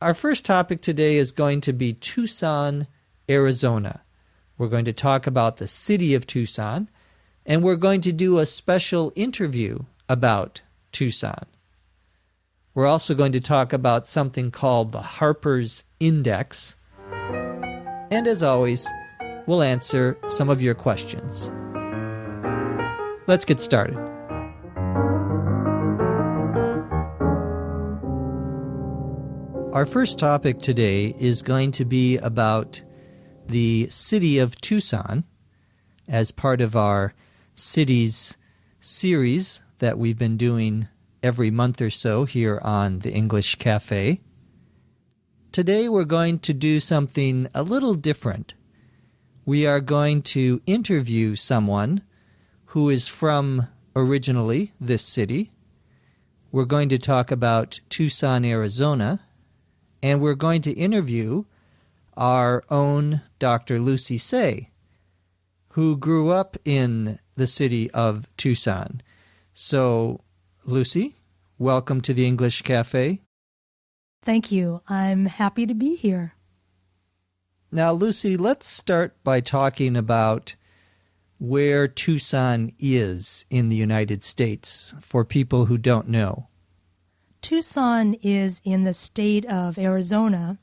Our first topic today is going to be Tucson, Arizona. We're going to talk about the city of Tucson, and we're going to do a special interview about Tucson. We're also going to talk about something called the Harper's Index. And as always, we'll answer some of your questions. Let's get started. Our first topic today is going to be about the city of Tucson as part of our cities series that we've been doing every month or so here on the English Cafe. Today we're going to do something a little different. We are going to interview someone who is from originally this city. We're going to talk about Tucson, Arizona, and we're going to interview our own Dr. Lucy Say, who grew up in the city of Tucson. So, Lucy, welcome to the English Cafe. Thank you. I'm happy to be here. Now, Lucy, let's start by talking about where Tucson is in the United States for people who don't know. Tucson is in the state of Arizona,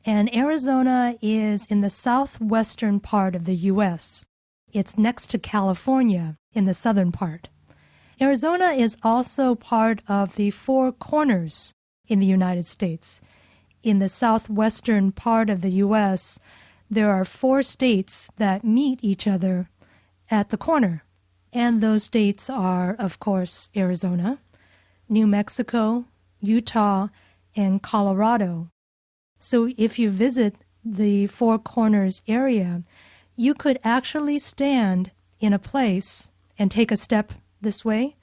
and Arizona is in the southwestern part of the U.S. It's next to California in the southern part. Arizona is also part of the Four Corners in the United States. In the southwestern part of the U.S., there are 4 states that meet each other at the corner. And those states are, of course, Arizona, New Mexico, Utah, and Colorado. So if you visit the Four Corners area, you could actually stand in a place and take a step this way,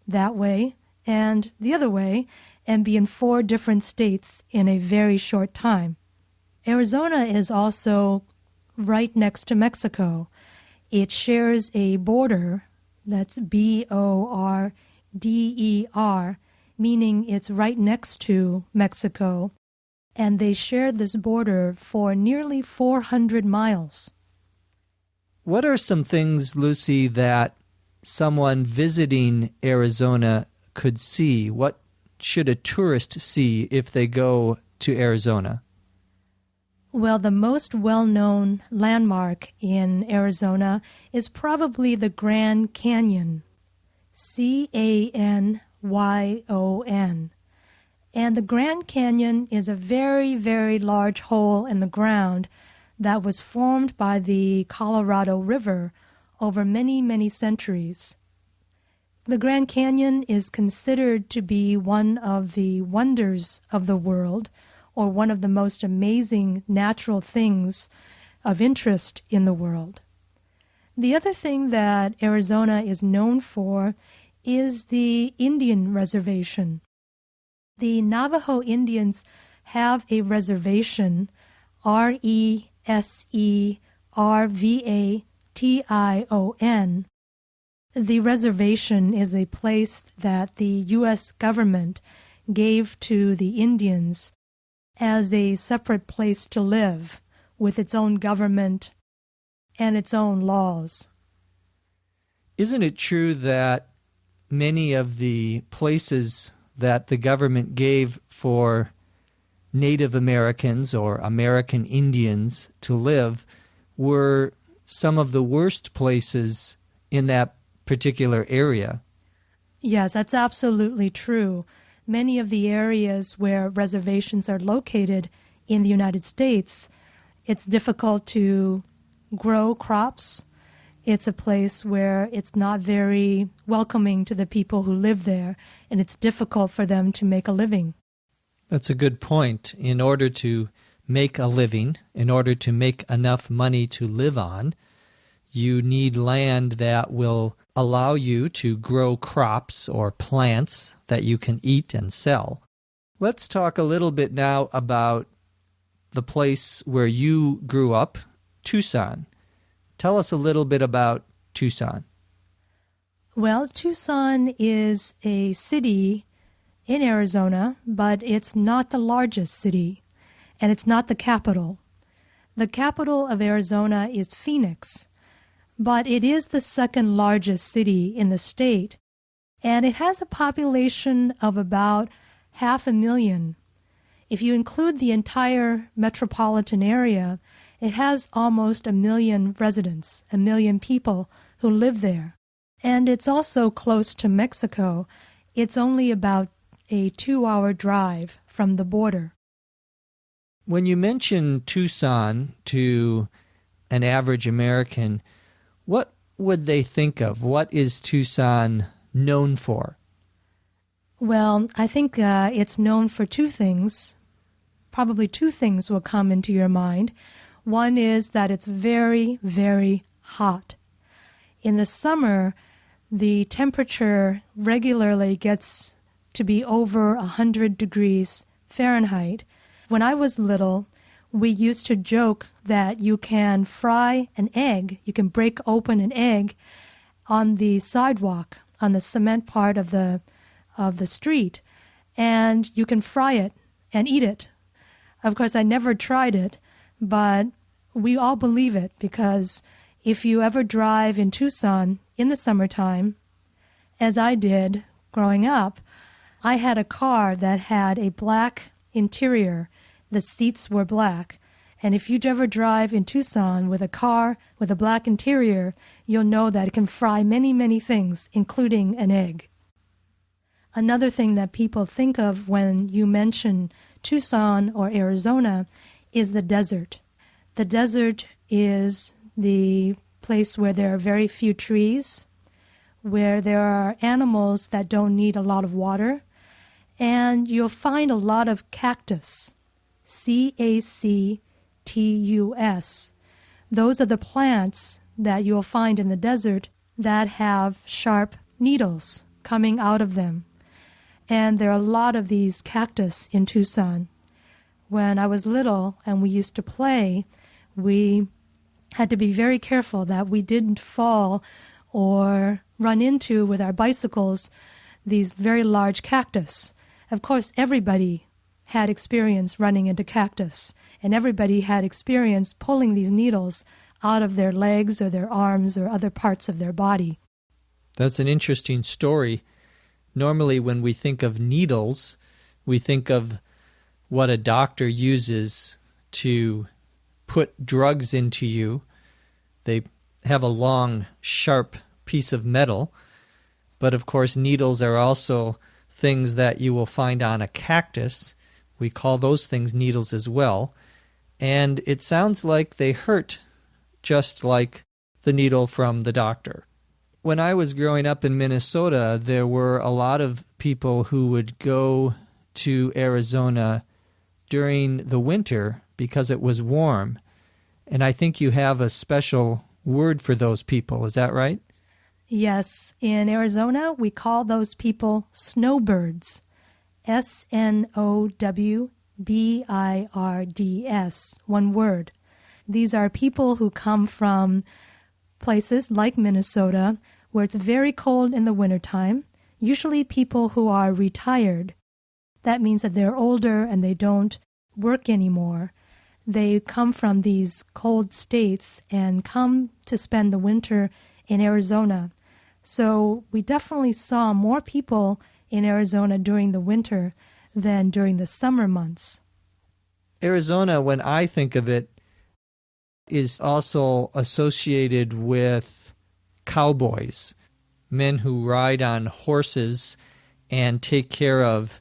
that way, and the other way, and be in 4 different states in a very short time. Arizona is also right next to Mexico. It shares a border that's border, meaning it's right next to Mexico, and they shared this border for nearly 400 miles. What are some things, Lucy, that someone visiting Arizona could see? What should a tourist see if they go to Arizona? Well, the most well-known landmark in Arizona is probably the Grand Canyon, Canyon. And the Grand Canyon is a very, very large hole in the ground that was formed by the Colorado River over many, many centuries. The Grand Canyon is considered to be one of the wonders of the world, or one of the most amazing natural things of interest in the world. The other thing that Arizona is known for is the Indian reservation. The Navajo Indians have a reservation, Reservation. The reservation is a place that the U.S. government gave to the Indians as a separate place to live with its own government and its own laws. Isn't it true that many of the places that the government gave for Native Americans or American Indians to live were some of the worst places in that particular area? Yes, that's absolutely true. Many of the areas where reservations are located in the United States, it's difficult to grow crops. It's a place where it's not very welcoming to the people who live there, and it's difficult for them to make a living. That's a good point. In order to make a living, in order to make enough money to live on, you need land that will allow you to grow crops or plants that you can eat and sell. Let's talk a little bit now about the place where you grew up, Tucson. Tell us a little bit about Tucson. Well, Tucson is a city in Arizona, but it's not the largest city. and it's not the capital. The capital of Arizona is Phoenix, but it is the second largest city in the state, and it has a population of about 500,000. If you include the entire metropolitan area, it has almost 1 million residents, 1 million people who live there. And it's also close to Mexico. It's only about a 2-hour drive from the border. When you mention Tucson to an average American, what would they think of? What is Tucson known for? Well, I think it's known for two things. Probably two things will come into your mind. One is that it's very, very hot. In the summer, the temperature regularly gets to be over 100 degrees Fahrenheit. When I was little, we used to joke that you can fry an egg, you can break open an egg on the sidewalk, on the cement part of the street, and you can fry it and eat it. Of course, I never tried it, but we all believe it because if you ever drive in Tucson in the summertime, as I did growing up, I had a car that had a black interior. The seats were black. And if you ever drive in Tucson with a car with a black interior, you'll know that it can fry many, many things, including an egg. Another thing that people think of when you mention Tucson or Arizona is the desert. The desert is the place where there are very few trees, where there are animals that don't need a lot of water, and you'll find a lot of cactus, C-A-C-T-U-S. Those are the plants that you'll find in the desert that have sharp needles coming out of them. And there are a lot of these cactus in Tucson. When I was little and we used to play, we had to be very careful that we didn't fall or run into, with our bicycles, these very large cactus. Of course, everybody had experience running into cactus, and everybody had experience pulling these needles out of their legs or their arms or other parts of their body. That's an interesting story. Normally, when we think of needles, we think of what a doctor uses to put drugs into you. They have a long, sharp piece of metal, but of course needles are also things that you will find on a cactus. We call those things needles as well, and it sounds like they hurt just like the needle from the doctor. When I was growing up in Minnesota, there were a lot of people who would go to Arizona during the winter because it was warm. And I think you have a special word for those people. Is that right? Yes. In Arizona, we call those people snowbirds. S-N-O-W-B-I-R-D-S. One word. These are people who come from places like Minnesota where it's very cold in the wintertime, usually people who are retired. That means that they're older and they don't work anymore. They come from these cold states and come to spend the winter in Arizona. So we definitely saw more people in Arizona during the winter than during the summer months. Arizona, when I think of it, is also associated with cowboys, men who ride on horses and take care of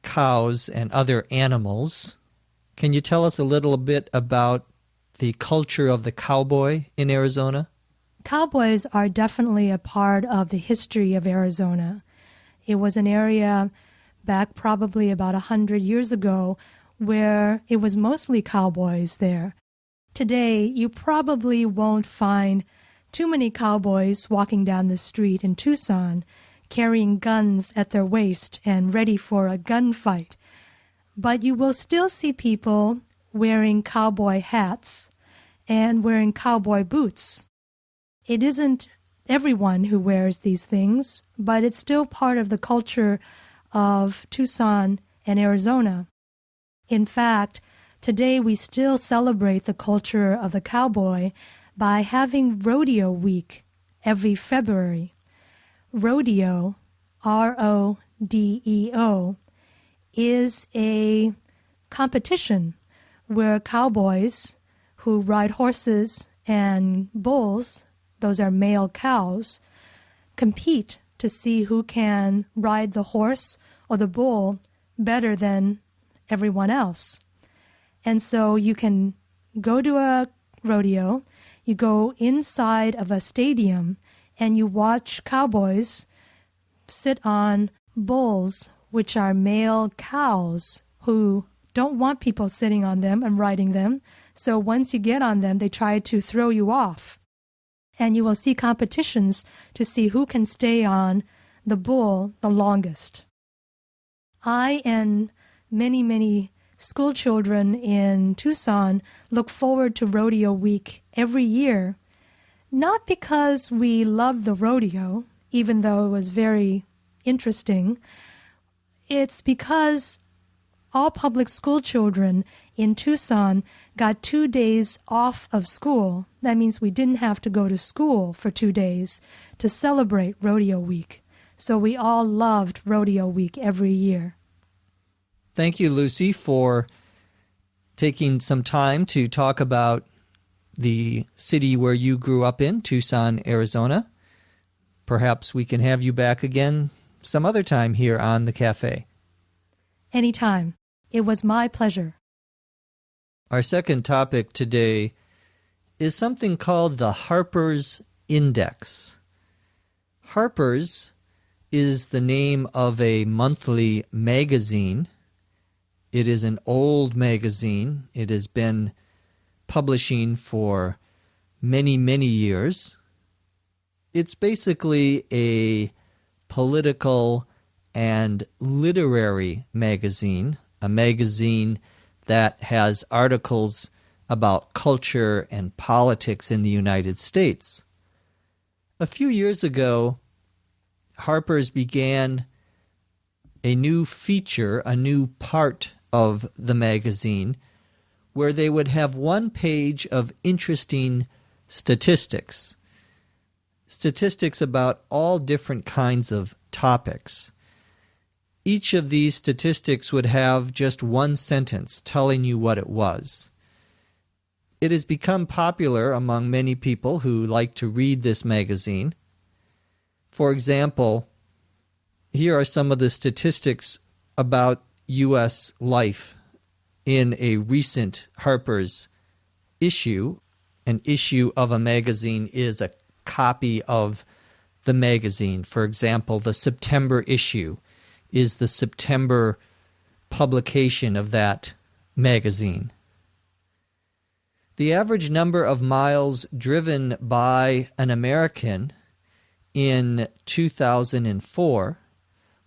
cows and other animals. Can you tell us a little bit about the culture of the cowboy in Arizona? Cowboys are definitely a part of the history of Arizona. It was an area back probably about 100 years ago where it was mostly cowboys there. Today, you probably won't find too many cowboys walking down the street in Tucson carrying guns at their waist and ready for a gunfight. But you will still see people wearing cowboy hats and wearing cowboy boots. It isn't everyone who wears these things, but it's still part of the culture of Tucson and Arizona. In fact, Today we still celebrate the culture of the cowboy by having Rodeo Week every February. Rodeo, R-O-D-E-O, is a competition where cowboys who ride horses and bulls, those are male cows, compete to see who can ride the horse or the bull better than everyone else. And so you can go to a rodeo, you go inside of a stadium, and you watch cowboys sit on bulls, which are male cows who don't want people sitting on them and riding them. So once you get on them, they try to throw you off. And you will see competitions to see who can stay on the bull the longest. I and many school children in Tucson look forward to Rodeo Week every year, not because we love the rodeo, even though it was very interesting. It's because all public school children in Tucson got 2 days off of school. That means we didn't have to go to school for 2 days to celebrate Rodeo Week. So we all loved Rodeo Week every year. Thank you, Lucy, for taking some time to talk about the city where you grew up in, Tucson, Arizona. Perhaps we can have you back again some other time here on the cafe. Anytime. It was my pleasure. Our second topic today is something called the Harper's Index. Harper's is the name of a monthly magazine. It is an old magazine. It has been publishing for many years. It's basically a political and literary magazine, a magazine that has articles about culture and politics in the United States. A few years ago, Harper's began a new feature, a new part of the magazine, where they would have one page of interesting statistics. Statistics about all different kinds of topics. Each of these statistics would have just one sentence telling you what it was. It has become popular among many people who like to read this magazine. For example, here are some of the statistics about U.S. life in a recent Harper's issue. An issue of a magazine is a copy of the magazine. For example, the September issue is the September publication of that magazine. The average number of miles driven by an American in 2004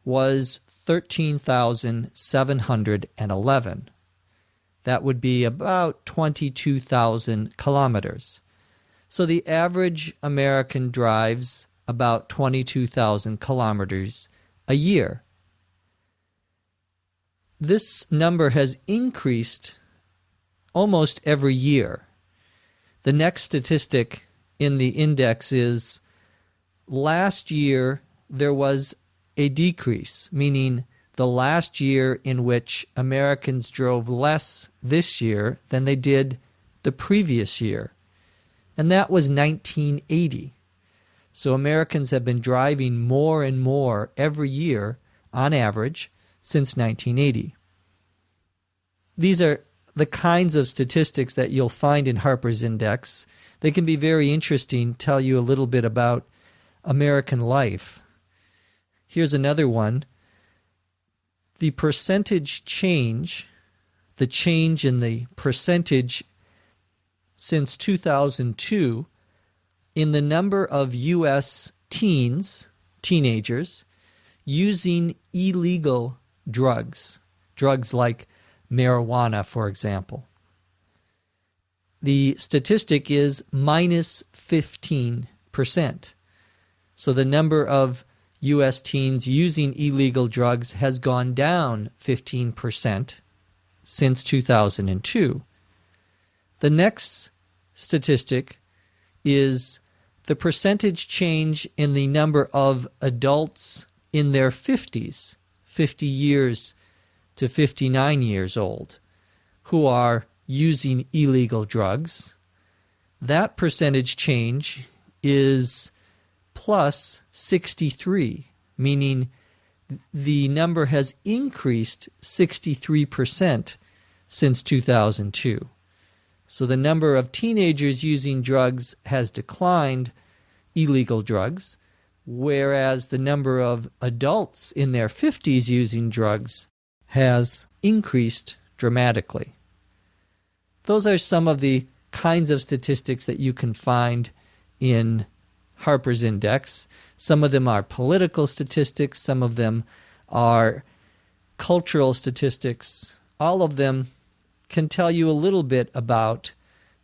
was 13,711. That would be about 22,000 kilometers. So the average American drives about 22,000 kilometers a year. This number has increased almost every year. The next statistic in the index is last year there was a decrease, meaning the last year in which Americans drove less this year than they did the previous year. And that was 1980. So Americans have been driving more and more every year on average since 1980. These are the kinds of statistics that you'll find in Harper's Index. They can be very interesting, tell you a little bit about American life. Here's another one. The percentage change, the change in the percentage since 2002 in the number of U.S. teenagers, using illegal drugs like marijuana, for example. The statistic is minus 15%. So the number of U.S. teens using illegal drugs has gone down 15% since 2002. The next statistic is the percentage change in the number of adults in their 50s, 50 years to 59 years old, who are using illegal drugs. That percentage change is plus 63, meaning the number has increased 63% since 2002. So the number of teenagers using drugs has declined, illegal drugs, whereas the number of adults in their 50s using drugs has increased dramatically. Those are some of the kinds of statistics that you can find in Harper's Index. Some of them are political statistics, some of them are cultural statistics. All of them can tell you a little bit about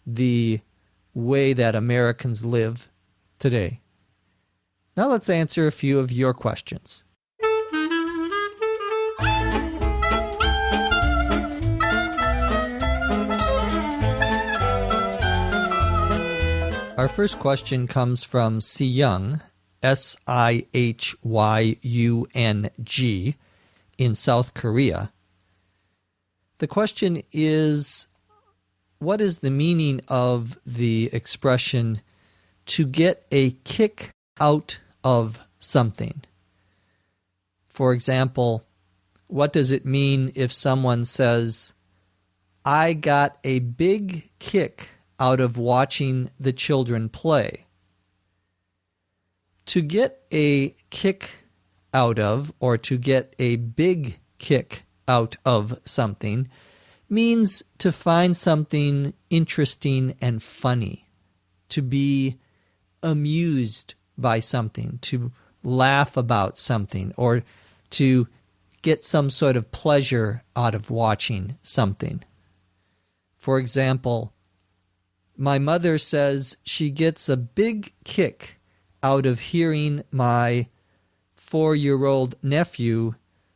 the way that Americans live today. Now let's answer a few of your questions. Our first question comes from Sihyung, Sihyung, in South Korea. The question is, what is the meaning of the expression to get a kick out of something? For example, what does it mean if someone says, I got a big kick out of watching the children play? To get a kick out of, or to get a big kick out of something, means to find something interesting and funny, to be amused by something, to laugh about something, or to get some sort of pleasure out of watching something. For example, my mother says she gets a big kick out of hearing my 4-year-old nephew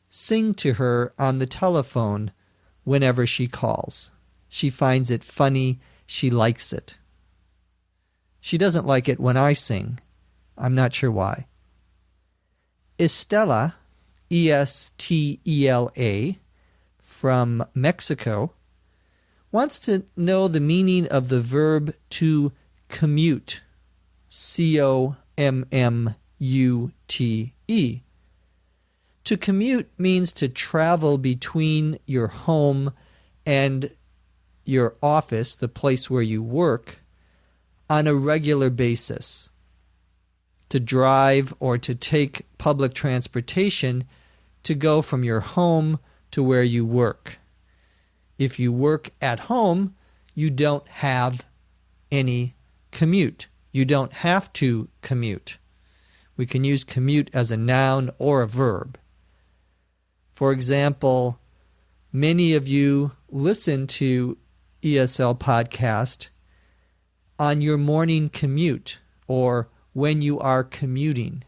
sing to her on the telephone whenever she calls. She finds it funny. She likes it. She doesn't like it when I sing. I'm not sure why. Estela, Estela, from Mexico, wants to know the meaning of the verb to commute, C-O-M-M-U-T-E. To commute means to travel between your home and your office, the place where you work, on a regular basis. To drive or to take public transportation to go from your home to where you work. If you work at home, you don't have any commute. You don't have to commute. We can use commute as a noun or a verb. For example, many of you listen to ESL podcast on your morning commute or when you are commuting.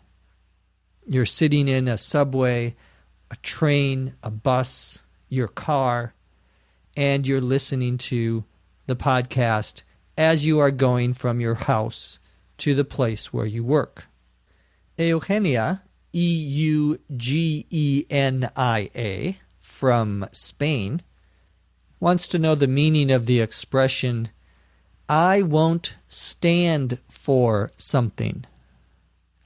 You're sitting in a subway, a train, a bus, your car, and you're listening to the podcast as you are going from your house to the place where you work. Eugenia, Eugenia, from Spain, wants to know the meaning of the expression, I won't stand for something.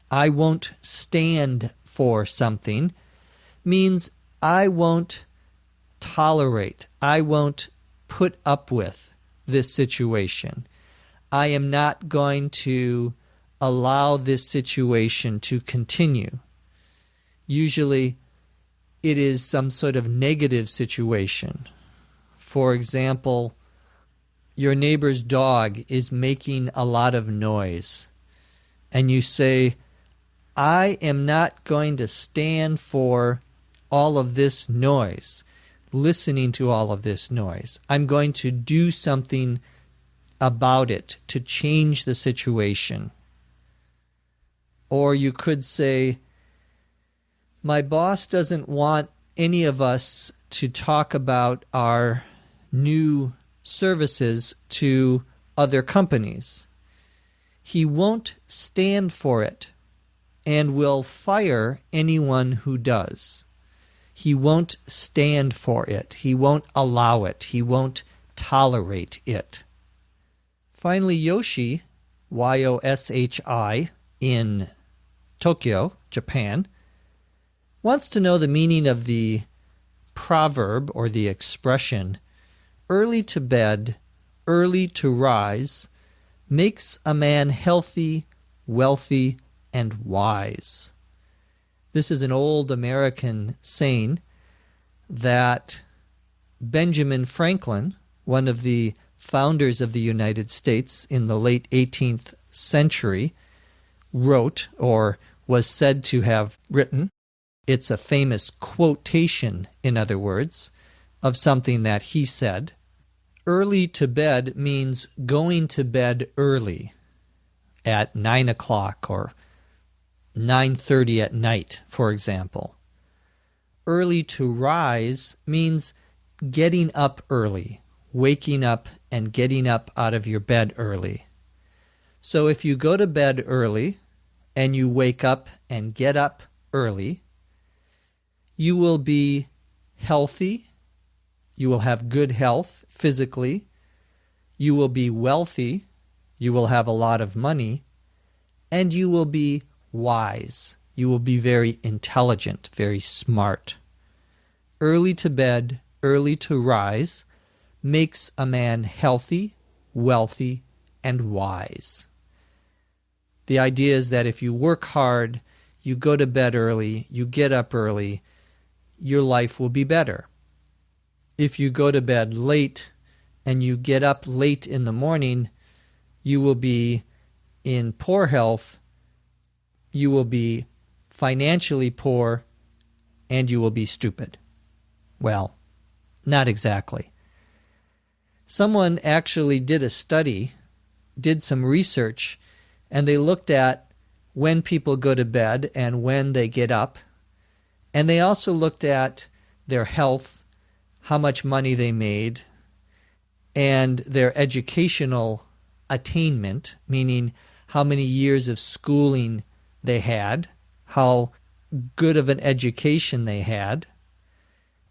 I won't stand for something means I won't tolerate, I won't put up with this situation. I am not going to allow this situation to continue. Usually, it is some sort of negative situation. For example, your neighbor's dog is making a lot of noise, and you say, I am not going to stand for all of this noise, listening to all of this noise. I'm going to do something about it to change the situation. Or you could say, my boss doesn't want any of us to talk about our new services to other companies. He won't stand for it and will fire anyone who does. He won't stand for it. He won't allow it. He won't tolerate it. Finally, Yoshi, Y-O-S-H-I, in Tokyo, Japan, wants to know the meaning of the proverb or the expression, early to bed, early to rise, makes a man healthy, wealthy, and wise. This is an old American saying that Benjamin Franklin, one of the founders of the United States in the late 18th century, wrote or was said to have written. It's a famous quotation, in other words, of something that he said. Early to bed means going to bed early at 9 o'clock or 9:30 at night, for example. Early to rise means getting up early, waking up and getting up out of your bed early. So if you go to bed early and you wake up and get up early, you will be healthy, you will have good health physically, you will be wealthy, you will have a lot of money, and you will be wise. You will be very intelligent, very smart. Early to bed, early to rise makes a man healthy, wealthy, and wise. The idea is that if you work hard, you go to bed early, you get up early, your life will be better. If you go to bed late and you get up late in the morning, you will be in poor health, you will be financially poor, and you will be stupid. Well, not exactly. Someone actually did a study, did some research, and they looked at when people go to bed and when they get up. And they also looked at their health, how much money they made, and their educational attainment, meaning how many years of schooling they had, how good of an education they had.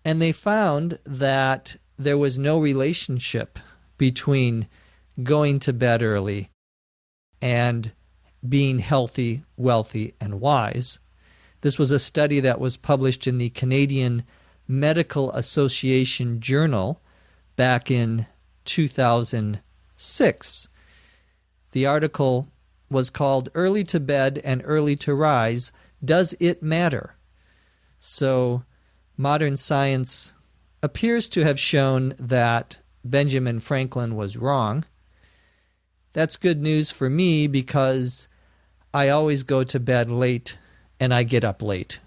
And they found that there was no relationship between going to bed early and being healthy, wealthy, and wise. This was a study that was published in the Canadian Medical Association Journal back in 2006. The article was called Early to Bed and Early to Rise, Does It Matter? So modern science appears to have shown that Benjamin Franklin was wrong. That's good news for me because I always go to bed late and I get up late.